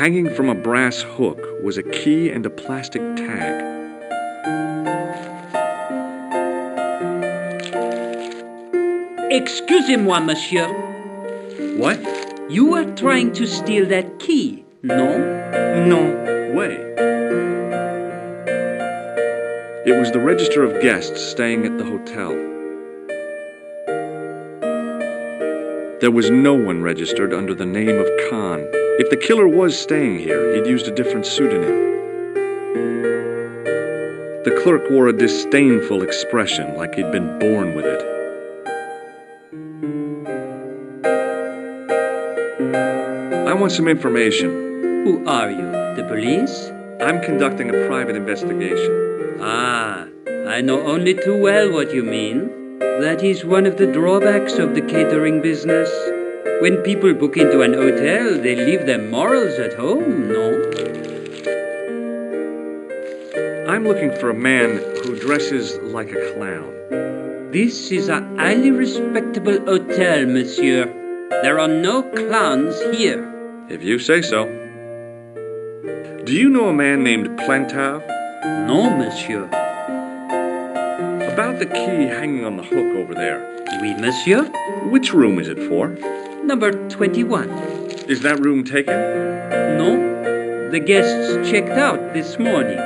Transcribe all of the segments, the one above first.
Hanging from a brass hook was a key and a plastic tag. Excusez-moi, monsieur. What? You are trying to steal that key, no? No way. It was the register of guests staying at the hotel. There was no one registered under the name of Khan. If the killer was staying here, he'd used a different pseudonym. The clerk wore a disdainful expression, like he'd been born with it. I want some information. Who are you, the police? I'm conducting a private investigation. Ah, I know only too well what you mean. That is one of the drawbacks of the catering business. When people book into an hotel, they leave their morals at home, no? I'm looking for a man who dresses like a clown. This is a highly respectable hotel, monsieur. There are no clowns here. If you say so. Do you know a man named Plantar? No, monsieur. About the key hanging on the hook over there. Oui, monsieur. Which room is it for? Number 21. Is that room taken? No. The guests checked out this morning.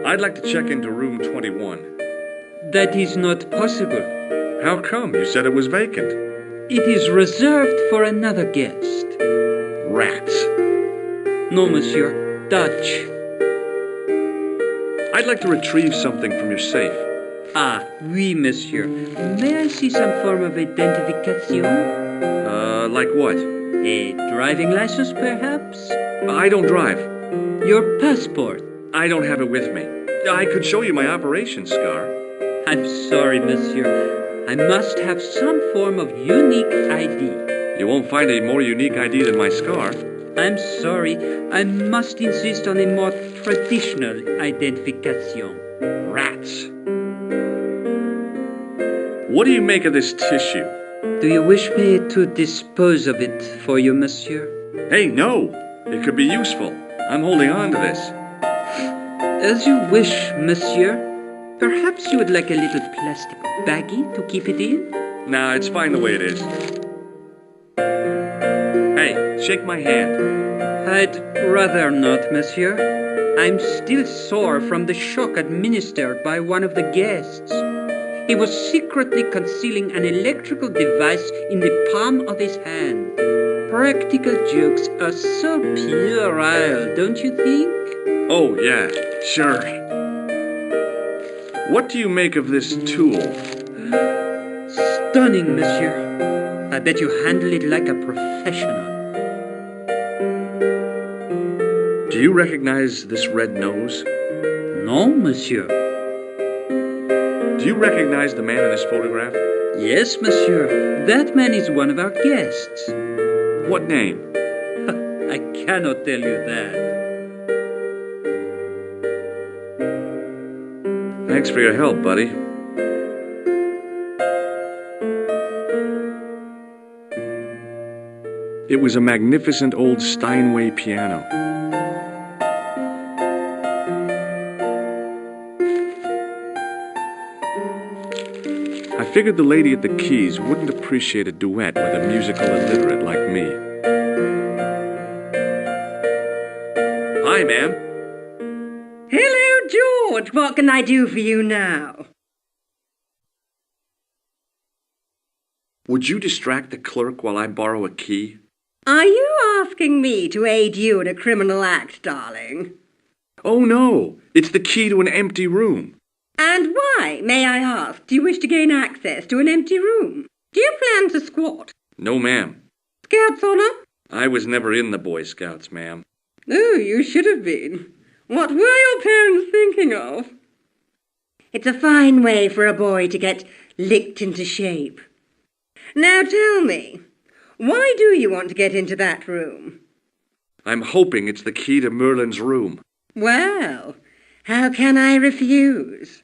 I'd like to check into room 21. That is not possible. How come? You said it was vacant. It is reserved for another guest. Rats. No, monsieur. Dutch. I'd like to retrieve something from your safe. Ah, oui, monsieur. May I see some form of identification? Like what? A driving license, perhaps? I don't drive. Your passport? I don't have it with me. I could show you my operation scar. I'm sorry, monsieur. I must have some form of unique ID. You won't find a more unique ID than my scar. I'm sorry. I must insist on a more traditional identification. Rats. What do you make of this tissue? Do you wish me to dispose of it for you, monsieur? Hey, no! It could be useful. I'm holding on to this. As you wish, monsieur. Perhaps you would like a little plastic baggie to keep it in? Nah, it's fine the way it is. Hey, shake my hand. I'd rather not, monsieur. I'm still sore from the shock administered by one of the guests. He was secretly concealing an electrical device in the palm of his hand. Practical jokes are so puerile, don't you think? Oh, yeah, sure. What do you make of this tool? Stunning, monsieur. I bet you handle it like a professional. Do you recognize this red nose? No, monsieur. Do you recognize the man in this photograph? Yes, monsieur. That man is one of our guests. What name? I cannot tell you that. Thanks for your help, buddy. It was a magnificent old Steinway piano. I figured the lady at the keys wouldn't appreciate a duet with a musical illiterate like me. Hi, ma'am. Hello, George. What can I do for you now? Would you distract the clerk while I borrow a key? Are you asking me to aid you in a criminal act, darling? Oh, no. It's the key to an empty room. And why, may I ask, do you wish to gain access to an empty room? Do you plan to squat? No, ma'am. Scouts honor? I was never in the Boy Scouts, ma'am. Oh, you should have been. What were your parents thinking of? It's a fine way for a boy to get licked into shape. Now tell me, why do you want to get into that room? I'm hoping it's the key to Merlin's room. Well, how can I refuse?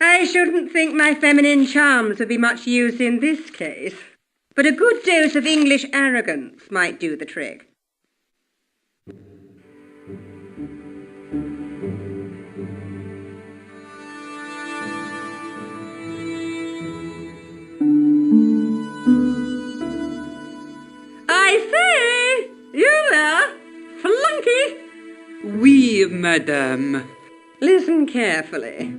I shouldn't think my feminine charms would be much use in this case, but a good dose of English arrogance might do the trick. madame. Listen carefully.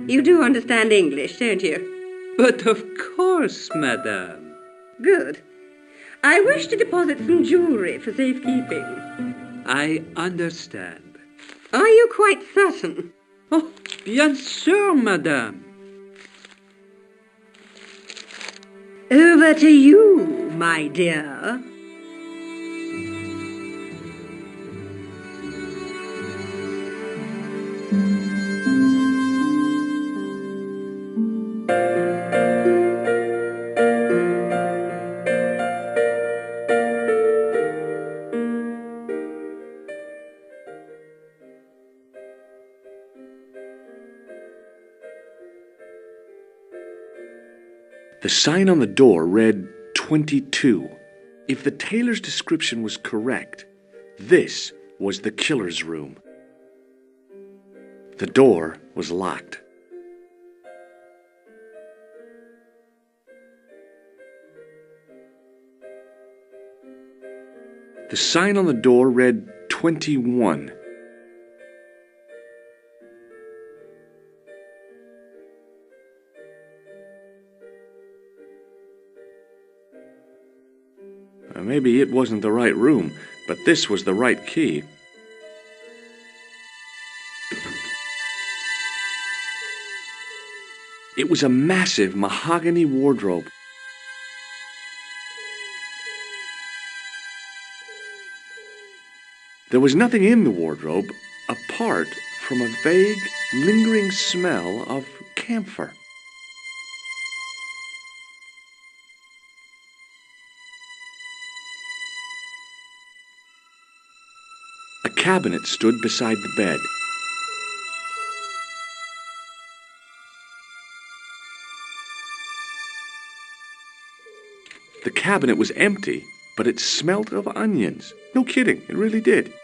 You do understand English, don't you? But of course, madame. Good. I wish to deposit some jewellery for safekeeping. I understand. Are you quite certain? Oh, bien sûr, madame. Over to you, my dear. The sign on the door read 22. If the tailor's description was correct, this was the killer's room. The door was locked. The sign on the door read 21. Maybe it wasn't the right room, but this was the right key. It was a massive mahogany wardrobe. There was nothing in the wardrobe apart from a vague, lingering smell of camphor. A cabinet stood beside the bed. The cabinet was empty, but it smelt of onions. No kidding, it really did.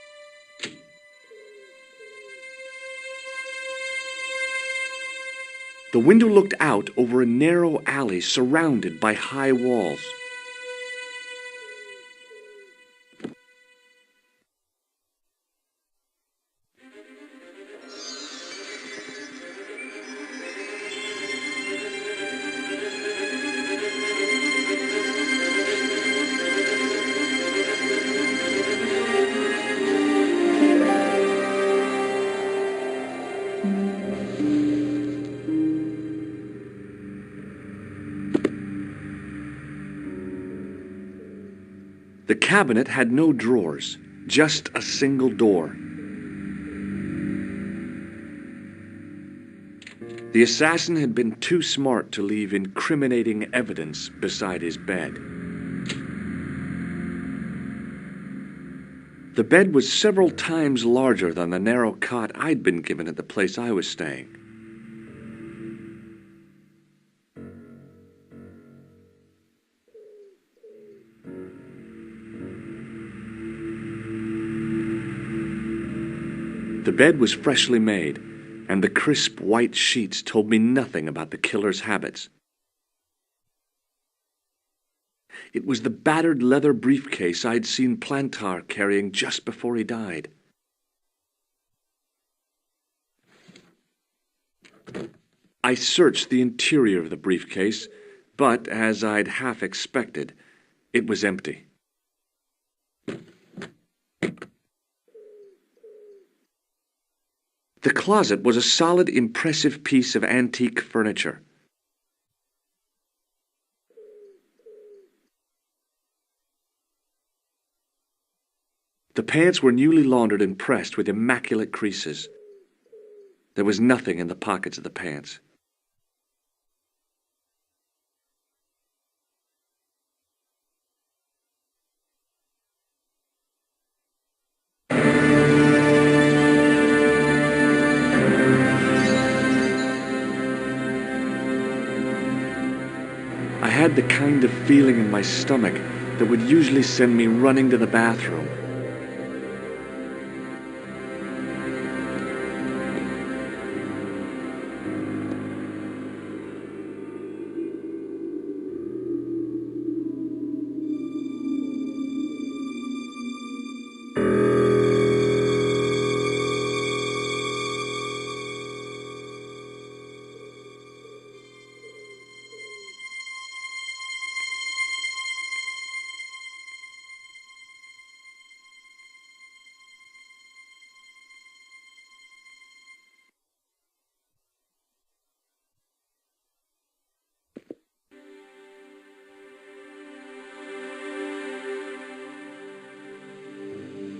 The window looked out over a narrow alley surrounded by high walls. The cabinet had no drawers, just a single door. The assassin had been too smart to leave incriminating evidence beside his bed. The bed was several times larger than the narrow cot I'd been given at the place I was staying. The bed was freshly made, and the crisp white sheets told me nothing about the killer's habits. It was the battered leather briefcase I'd seen Plantar carrying just before he died. I searched the interior of the briefcase, but as I'd half expected, it was empty. The closet was a solid, impressive piece of antique furniture. The pants were newly laundered and pressed with immaculate creases. There was nothing in the pockets of the pants. I had the kind of feeling in my stomach that would usually send me running to the bathroom.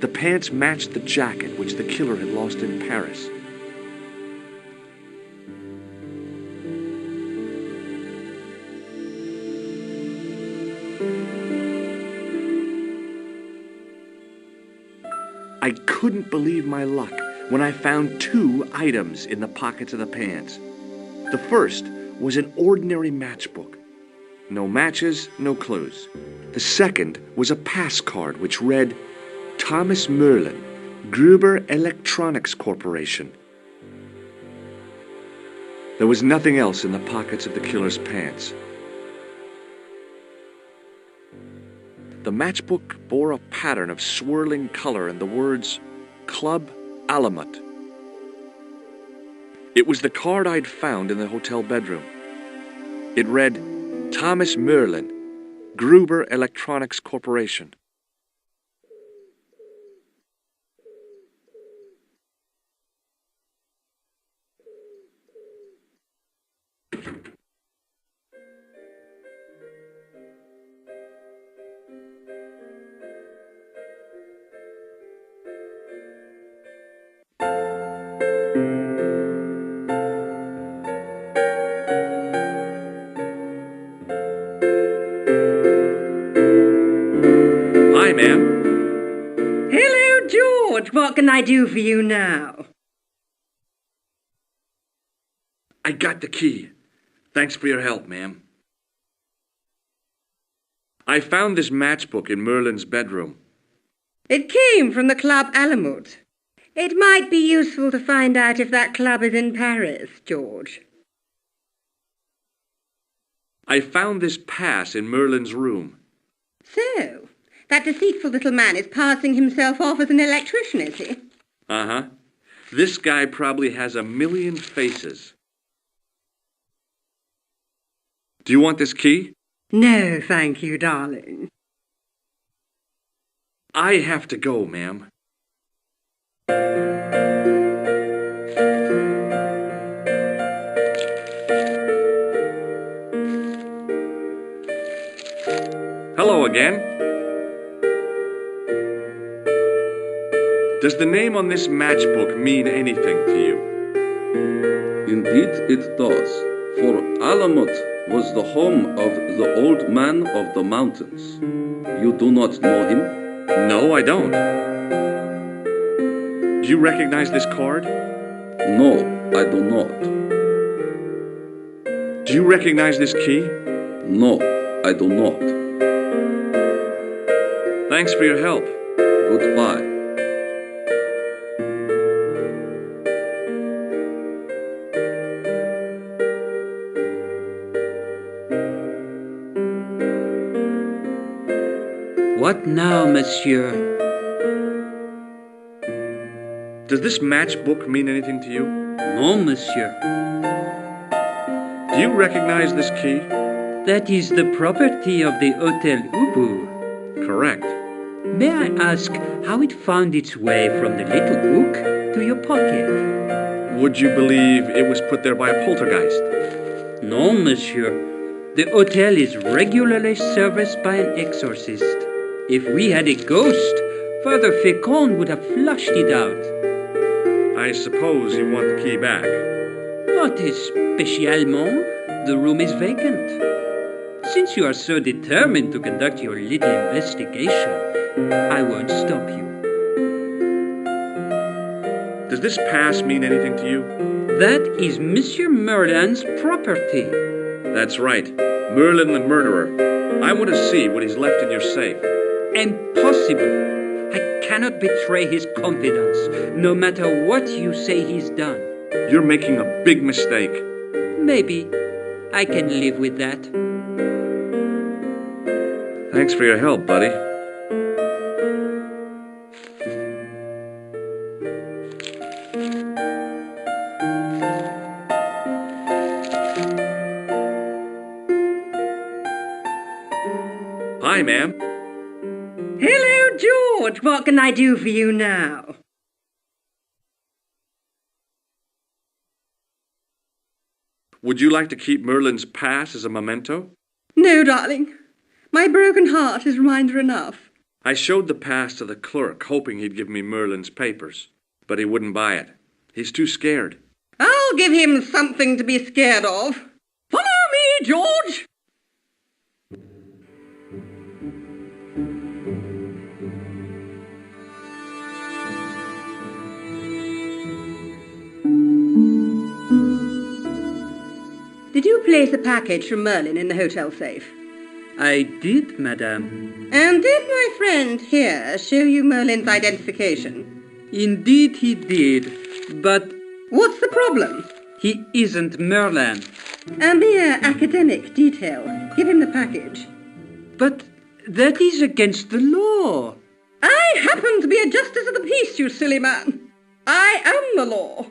The pants matched the jacket which the killer had lost in Paris. I couldn't believe my luck when I found 2 items in the pockets of the pants. The first was an ordinary matchbook. No matches, no clues. The second was a pass card which read, Thomas Merlin, Gruber Electronics Corporation. There was nothing else in the pockets of the killer's pants. The matchbook bore a pattern of swirling color and the words, Club Alamut. It was the card I'd found in the hotel bedroom. It read, Thomas Merlin, Gruber Electronics Corporation. Hi, ma'am. Hello, George. What can I do for you now? I got the key. Thanks for your help, ma'am. I found this matchbook in Merlin's bedroom. It came from the Club Alamut. It might be useful to find out if that club is in Paris, George. I found this pass in Merlin's room. So, that deceitful little man is passing himself off as an electrician, is he? Uh-huh. This guy probably has 1,000,000 faces. Do you want this key? No, thank you, darling. I have to go, ma'am. Hello again. Does the name on this matchbook mean anything to you? Indeed it does, for Alamut was the home of the old man of the mountains. You do not know him? No, I don't. Do you recognize this card? No, I do not. Do you recognize this key? No, I do not. Thanks for your help. Goodbye. What now, monsieur? Does this matchbook mean anything to you? No, monsieur. Do you recognize this key? That is the property of the Hotel Ubu. Correct. May I ask how it found its way from the little book to your pocket? Would you believe it was put there by a poltergeist? No, monsieur. The hotel is regularly serviced by an exorcist. If we had a ghost, Father Fécond would have flushed it out. I suppose you want the key back. Not spécialement. The room is vacant. Since you are so determined to conduct your little investigation, I won't stop you. Does this pass mean anything to you? That is Monsieur Merlin's property. That's right. Merlin the murderer. I want to see what he's left in your safe. Impossible. I cannot betray his confidence, no matter what you say he's done. You're making a big mistake. Maybe I can live with that. Thanks for your help, buddy. Hi, ma'am. Hello, George. What can I do for you now? Would you like to keep Merlin's pass as a memento? No, darling. My broken heart is reminder enough. I showed the pass to the clerk, hoping he'd give me Merlin's papers, but he wouldn't buy it. He's too scared. I'll give him something to be scared of. Follow me, George! Did you place a package from Merlin in the hotel safe? I did, madame. And did my friend here show you Merlin's identification? Indeed he did, but What's the problem? he isn't Merlin. A mere academic detail. Give him the package. But that is against the law. I happen to be a justice of the peace, you silly man. I am the law.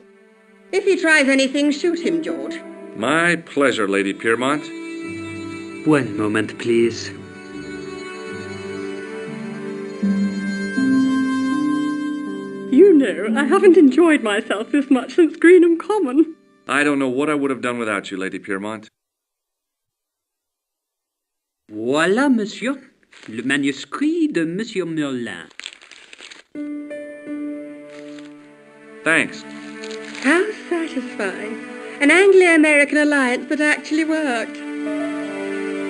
If he tries anything, shoot him, George. My pleasure, Lady Piermont. One moment, please. You know, I haven't enjoyed myself this much since Greenham Common. I don't know what I would have done without you, Lady Piermont. Voilà, monsieur. Le manuscrit de Monsieur Merlin. Thanks. How satisfying. An Anglo-American alliance that actually worked.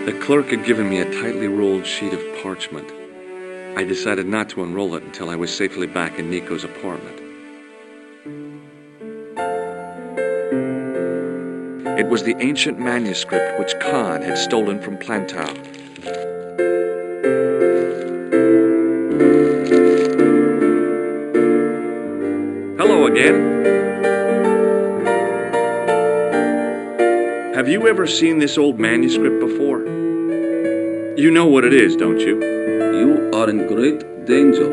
The clerk had given me a tightly rolled sheet of parchment. I decided not to unroll it until I was safely back in Nico's apartment. It was the ancient manuscript which Khan had stolen from Plantow. Hello again. Have you ever seen this old manuscript before? You know what it is, don't you? You are in great danger.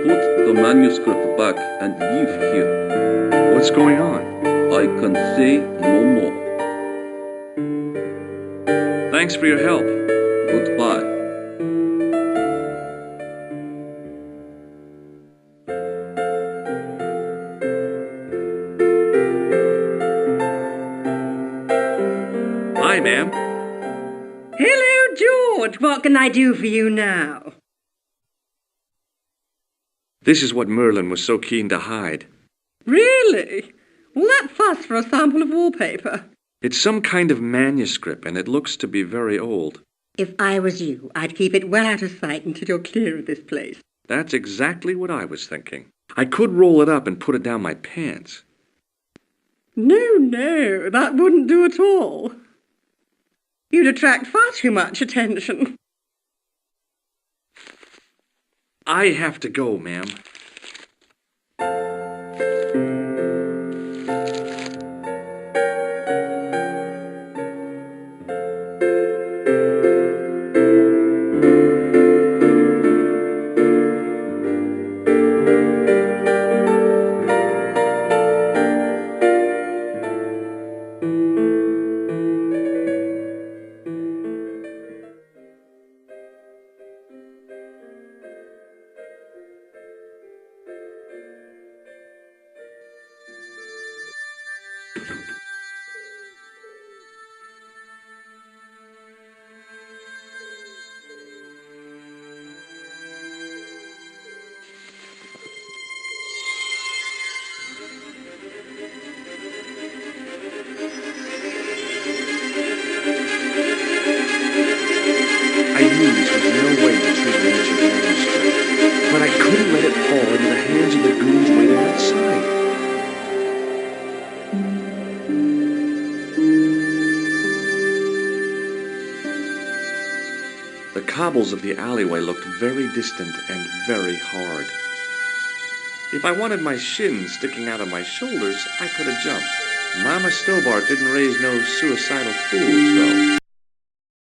Put the manuscript back and leave here. What's going on? I can say no more. Thanks for your help. Goodbye. Hi, ma'am. Hello, George. What can I do for you now? This is what Merlin was so keen to hide. Really? Well, that fuss for a sample of wallpaper. It's some kind of manuscript, and it looks to be very old. If I was you, I'd keep it well out of sight until you're clear of this place. That's exactly what I was thinking. I could roll it up and put it down my pants. No, that wouldn't do at all. You'd attract far too much attention. I have to go, ma'am. I knew this was no way to treat an ancient manuscript, but I couldn't let it fall into the hands of the goons waiting outside. The cobbles of the alleyway looked very distant and very hard. If I wanted my shins sticking out of my shoulders, I could have jumped. Mama Stobart didn't raise no suicidal fools, though.